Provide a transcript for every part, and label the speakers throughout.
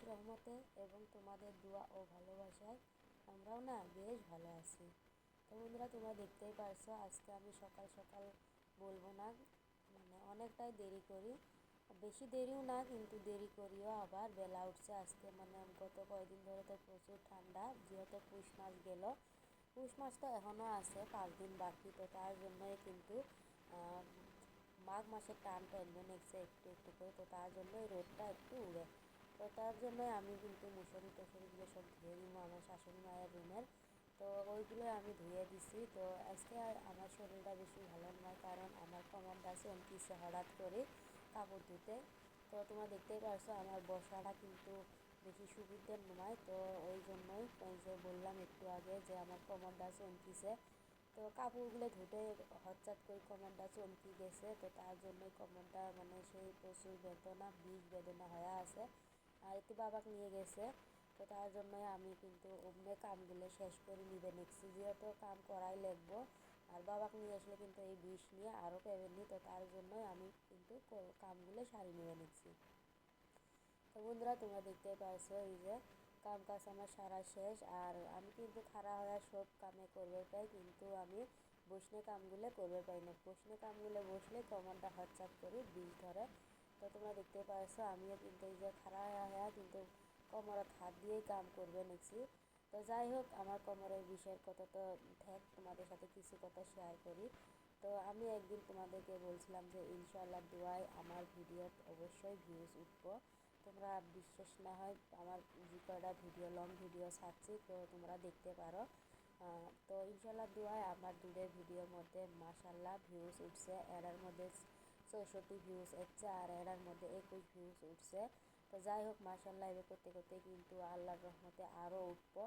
Speaker 1: রহমতে এবং তোমাদের দোয়া ও ভালোবাসায় আমরাও না বেশ ভালো আছি। তো বন্ধুরা, তোমরা দেখতেই পারছো আজকে আমি সকাল সকাল বলবো না, অনেকটাই দেরি করি, বেশি দেরিও না কিন্তু দেরি করিও, আবার বেলা উঠছে আজকে। গত কয়েকদিন ধরে তো প্রচুর ঠান্ডা, যেহেতু পুষ মাস গেল, পুষ মাস তো এখনও আছে 5 দিন বাকি, তো তার জন্যই কিন্তু মাঘ মাসের টান টানবে নেক্সট একটু একটু করে, তো তার জন্যই রোদটা একটু উড়ে। তো তার জন্যই আমি কিন্তু মুসুরি টুসুরিগুলো সব ধুয়ে দিব আমার শাশুড়ি মায়ের রুমের, তো ওইগুলো আমি ধুয়ে দিছি। তো আজকে আমার শরীরটা বেশি ভালো নয়, কারণ আমার কোমরটা চমকিছে হঠাৎ করে কাপড় ধুতে। তো তোমরা দেখতেই পারছো আমার বসাটা কিন্তু বেশি সুবিধের নয়, তো ওই জন্যই যে বললাম একটু আগে যে আমার কোমরটা চমকিছে। তো কাপড়গুলো ধুতে হঠাৎ করে কোমরটা চমকি গেছে, তো তার জন্যই কোমরটা সেই প্রচুর বেদনা, বিষ বেদনা হয়ে আছে। আর একটু বাবাকে নিয়ে গেছে, তো তার জন্যই আমি কিন্তু অমনি কামগুলো শেষ করে নিবে নিচ্ছি, যেহেতু কাম করাই লাগবো। আর বাবাকে নিয়ে আসলে কিন্তু এই বিষ নিয়ে আরও পেবেননি, তো তার জন্যই আমি কিন্তু কামগুলো সারি নিয়ে নিচ্ছি। তো বন্ধুরা, তোমরা দেখতেই পারছো এই যে কাম কাজ আমার সারা শেষ, আর আমি কিন্তু খাড়া হয়ে সব কামে করবে পাই, কিন্তু আমি বসনে কামগুলো করবে পাই না। বসনে কামগুলো বসলে কোমরটা হচ্ছাপ করে বিষ ধরে। তো তোমরা দেখতে পারছো আমিও কিন্তু এই যে খাড়া হয়ে কিন্তু কোমরত হাত দিয়েই কাম করবে নিচ্ছি। তো যাই হোক, আমার কোমরের বিষয়ের কথা তো থাক, তোমাদের সাথে কিছু কথা শেয়ার করি। তো আমি একদিন তোমাদেরকে বলছিলাম যে ইনশাআল্লাহ দোয়ায় আমার ভিডিওত অবশ্যই ভিউজ উঠবো। তোমরা বিশ্বাস না হয় আমার যে কয়টা ভিডিও লং ভিডিও ছাড়ছি, তো তোমরা দেখতে পারো। তো ইনশাল্লাহ দোয়ায় আমার দুটো ভিডিওর মধ্যে মাশাল্লাহ ভিউজ উঠছে, এটার মধ্যে 64 ভিউজ এসছে আর এটার মধ্যে 21 ভিউজ উঠছে। তো যাই হোক, মাশাল্লাহ এবার করতে করতে কিন্তু আল্লাহর রহমতে আরও উঠবো।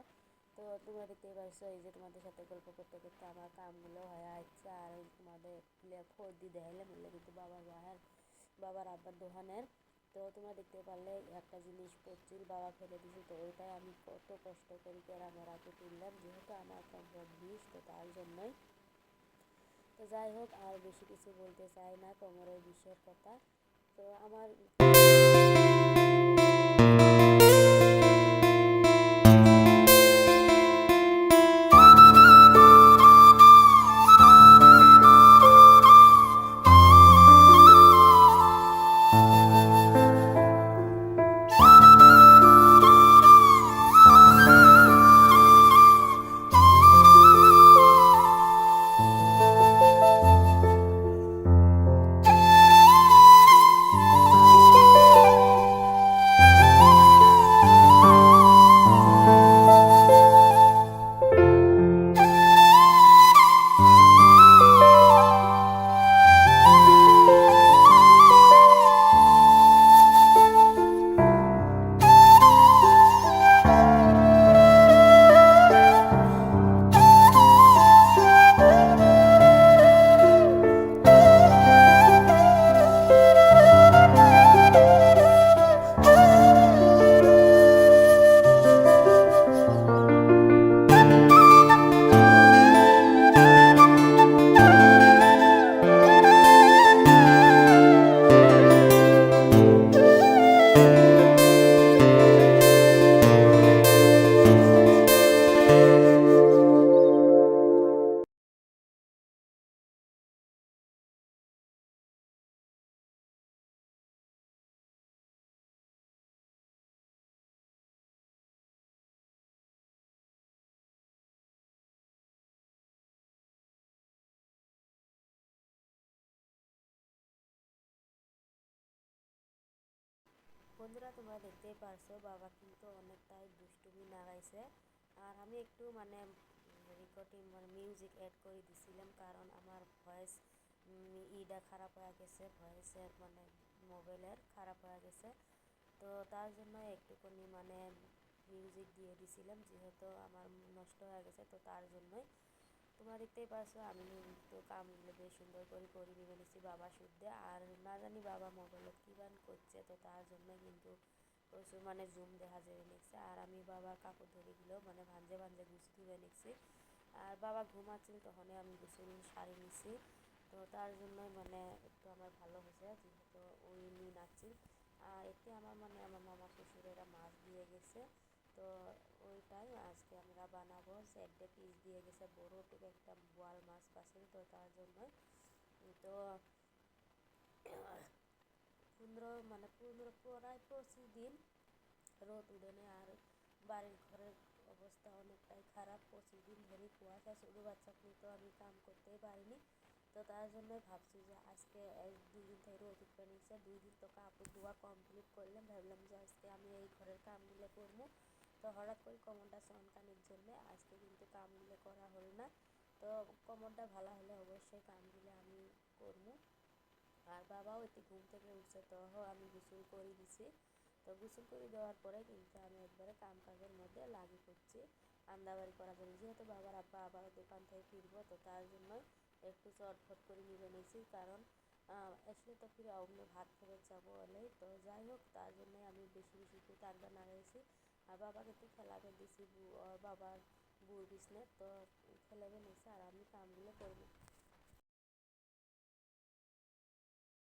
Speaker 1: তো তোমরা দেখতে পারছো এই যে তোমাদের সাথে গল্প করতে করতে আমার কামগুলো হয়ে আসছে, আর তোমাদের ফর্দি দেখাইলে মিললে কিন্তু বাবার আব্বার দোকানের। তো তোমরা দেখতে পারলে একটা জিনিস পড়ছিল, বাবা ফেলে দিয়েছি, তো ওইটাই আমি কত কষ্ট করি ক্যামেরাতে তুললাম, যেহেতু আমার কোমর বিষ, তো তার জন্যই। তো যাই হোক, আর বেশি কিছু বলতে চাই না কোমরের বিষের কথা। তো আমার বন্ধুরা, তোমরা দেখতেই পারছো বাবা কিন্তু অনেকটাই দুষ্টুমি লাগাইছে। আর আমি একটু রেকর্ডিং মিউজিক অ্যাড করে দিছিলাম, কারণ আমার ভয়েস ইটা খারাপ হয়ে গেছে, ভয়েসের মোবাইলের খারাপ হয়ে গেছে। তো তার জন্য একটুখানি মিউজিক দিয়ে দিছিলাম, যেহেতু আমার নষ্ট হয়ে গেছে, তো তার জন্যই। তোমরা দেখতেই পারছো আমি তো কামগুলো বেশ সুন্দর করে নিবে নিচ্ছি বাবা শুদ্ধে। আর না জানি বাবা মোবাইলত কী বান করছে, তো তার জন্য কিন্তু প্রচুর জুম দেখা যাবে নিচ্ছে। আর আমি বাবার কাপড় ধরিগুলো ভাঞ্জে ভাঞ্জে গুছি ধুয়ে নিচ্ছি। আর বাবা ঘুমাচ্ছিল তখনই আমি গোসল সারি নিছি, তো তার জন্যই একটু আমার ভালো হয়েছে, যেহেতু ওই নিয়ে নাচছিল। আর এতে আমার আমার মামা শ্বশুরেরা মাছ গেছে। তো ওইটাই আজকে আমরা বানাবো। সেডে পিস দিয়ে গেছে বড় টুকু একটা বোয়াল মাছ পাছিল, তো তার জন্যই। তো 15 প্রায় 25 দিন রোদ উঠেনি, আর বাড়ির ঘরের অবস্থা অনেকটাই খারাপ। 25 দিন ধরে কুয়াশা, ছোটো বাচ্চাকে নিয়ে তো আমি কাম করতেই পারিনি। তো তার জন্যই ভাবছি যে আজকে 2 দিন থেকে রোদ উঠে নিচ্ছে, 2 দিন তো কাপড় ধোয়া কমপ্লিট করলাম, ভাবলাম যে আজকে আমি এই ঘরের কামগুলো করবো। তো হঠাৎ করে কমনটা চনকানির জন্য আজকে কিন্তু কামগুলো করা হল না। তো কমনটা ভালো হলে অবশ্যই কামগুলো আমি করবো। আর বাবাও একটু ঘুম থেকে উঠছে, তো আমি গোসল করে দিছি। তো গোসল করে দেওয়ার পরে কিন্তু আমি একবারে কাম কাজের মধ্যে লাগি পড়ছি আন্দাবাড়ি করার জন্য, যেহেতু বাবার আব্বা আবার দোকান থেকে ফিরবো, তো তার জন্যই একটু চটফট করে নিবে নিয়েছি। কারণ আসলে তো ফিরে অন্য ভাত খেতে যাবো বলেই, তো যাই হোক তার জন্যই আমি বেশি বেশি একটু টাকা না গেছি। আর বাবাকে একটু খেলাবে দিছি, বাবার বুড় বিছনে তো খেলাবে নিয়েছে, আর আমি কামগুলো করবো।